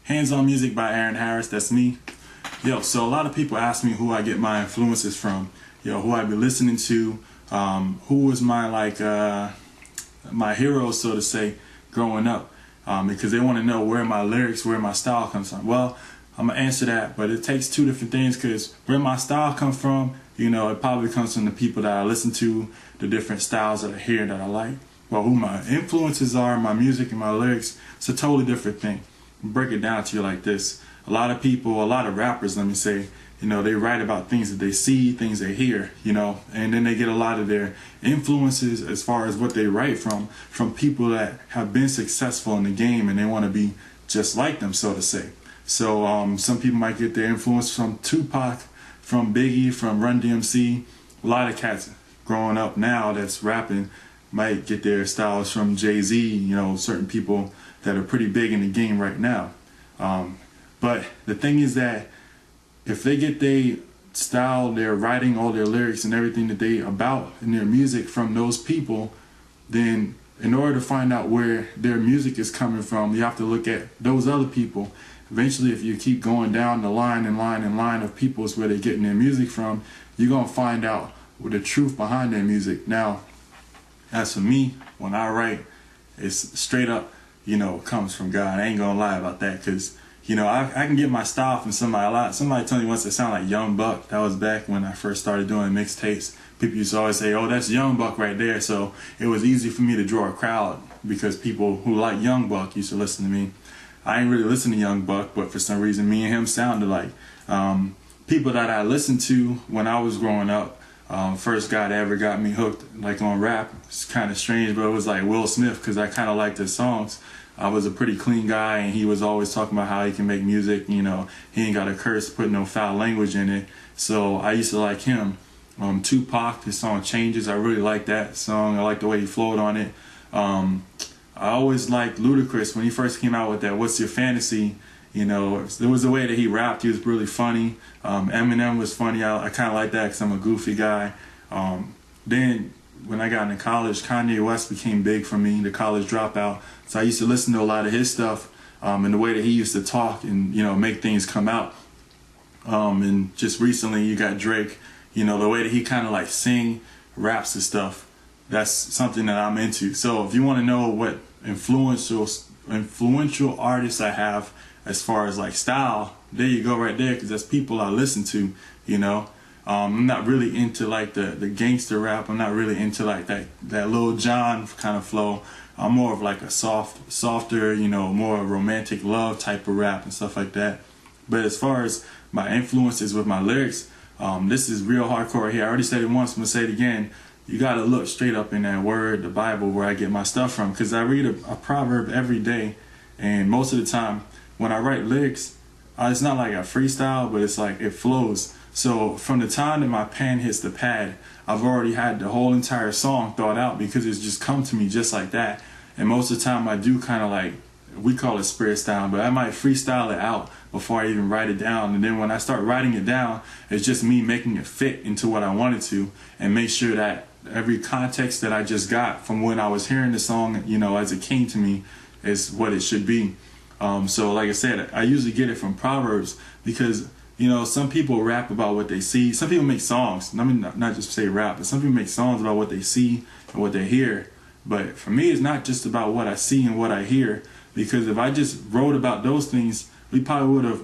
Hands-On Music by Aaron Harris, that's me. Yo, so a lot of people ask me who I get my influences from, who I be listening to, who was my my heroes, so to say, growing up, because they want to know where my lyrics, where my style comes from. Well, I'm gonna answer that, but it takes two different things, because where my style comes from, it probably comes from the people that I listen to, the different styles that I hear that I like. Well, who my influences are, my music and my lyrics, it's a totally different thing. I'll break it down to you like this. A lot of people, a lot of rappers, let me say, they write about things that they see, things they hear, and then they get a lot of their influences as far as what they write from people that have been successful in the game, and they want to be just like them, so to say. So some people might get their influence from Tupac, from Biggie, from Run DMC. A lot of cats growing up now that's rapping might get their styles from Jay-Z, certain people that are pretty big in the game right now. But the thing is that if they get their style, their writing, all their lyrics and everything that they about in their music from those people, then in order to find out where their music is coming from, you have to look at those other people. Eventually, if you keep going down the line and line and line of people's where they're getting their music from, you're going to find out the truth behind their music. Now, as for me, when I write, it's straight up, comes from God. I ain't going to lie about that, because I can get my style from somebody a lot. Somebody told me once it sounded like Young Buck. That was back when I first started doing mixtapes. People used to always say, oh, that's Young Buck right there. So it was easy for me to draw a crowd, because people who like Young Buck used to listen to me. I ain't really listen to Young Buck, but for some reason me and him sounded like. People that I listened to when I was growing up, first guy that ever got me hooked on rap, it's kind of strange, but it was like Will Smith, because I kind of liked his songs. I was a pretty clean guy, and he was always talking about how he can make music, he ain't got a curse, put no foul language in it. So I used to like him. Tupac, his song Changes, I really like that song. I like the way he flowed on it. I always liked Ludacris when he first came out with that What's Your Fantasy. There was a way that he rapped, he was really funny. Eminem was funny, I kind of like that because I'm a goofy guy. Then when I got into college, Kanye West became big for me, the college dropout. So I used to listen to a lot of his stuff, and the way that he used to talk and, make things come out. And just recently you got Drake, the way that he kind of sing, raps and stuff. That's something that I'm into. So if you want to know what influential artists I have as far as style, there you go right there, because that's people I listen to, I'm not really into the gangster rap. I'm not really into that Lil Jon kind of flow. I'm more of a softer, more romantic love type of rap and stuff like that. But as far as my influences with my lyrics, this is real hardcore here. I already said it once, I'm gonna say it again. You gotta look straight up in that word, the Bible, where I get my stuff from, because I read a proverb every day, and most of the time when I write lyrics, it's not like a freestyle, but it's it flows. So from the time that my pen hits the pad, I've already had the whole entire song thought out, because it's just come to me just like that. And most of the time I do kind of we call it spirit style, but I might freestyle it out before I even write it down. And then when I start writing it down, it's just me making it fit into what I wanted to, and make sure that every context that I just got from when I was hearing the song, as it came to me, is what it should be. So like I said, I usually get it from Proverbs, because some people rap about what they see. Some people make songs, I mean, not just say rap, but some people make songs about what they see and what they hear. But for me, it's not just about what I see and what I hear, because if I just wrote about those things, we probably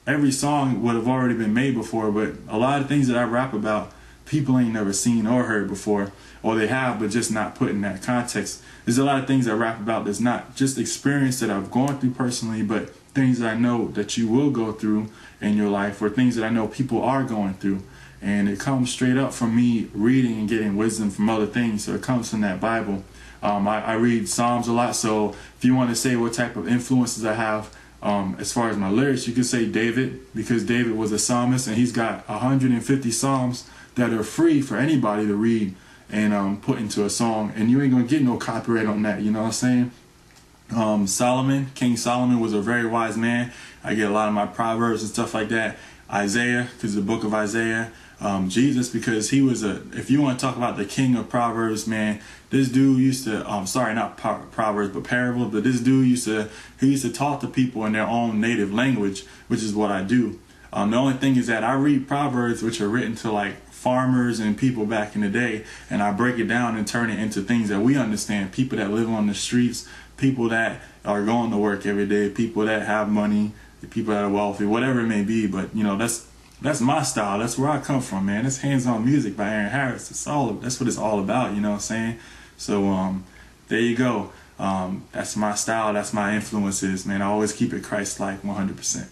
every song would have already been made before. But a lot of things that I rap about, people ain't never seen or heard before, or they have, but just not put in that context. There's a lot of things I rap about that's not just experience that I've gone through personally, but things that I know that you will go through in your life, or things that I know people are going through. And it comes straight up from me reading and getting wisdom from other things. So it comes from that Bible. I read Psalms a lot, so if you want to say what type of influences I have, as far as my lyrics, you could say David, because David was a psalmist, and he's got 150 psalms that are free for anybody to read and put into a song, and you ain't gonna get no copyright on that, you know what I'm saying? Solomon, King Solomon, was a very wise man. I get a lot of my proverbs and stuff like that. Isaiah, because the book of Isaiah, Jesus, because he was if you want to talk about the king of Proverbs, man, this dude used to, sorry, not Proverbs, but parables, but this dude used to talk to people in their own native language, which is what I do. The only thing is that I read Proverbs, which are written to like farmers and people back in the day, and I break it down and turn it into things that we understand. People that live on the streets, people that are going to work every day, people that have money, people that are wealthy, whatever it may be. But you know, that's my style. That's where I come from, man. That's hands-on music by Aaron Harris. That's what it's all about. You know what I'm saying? So there you go. That's my style. That's my influences, man. I always keep it Christ-like, 100%.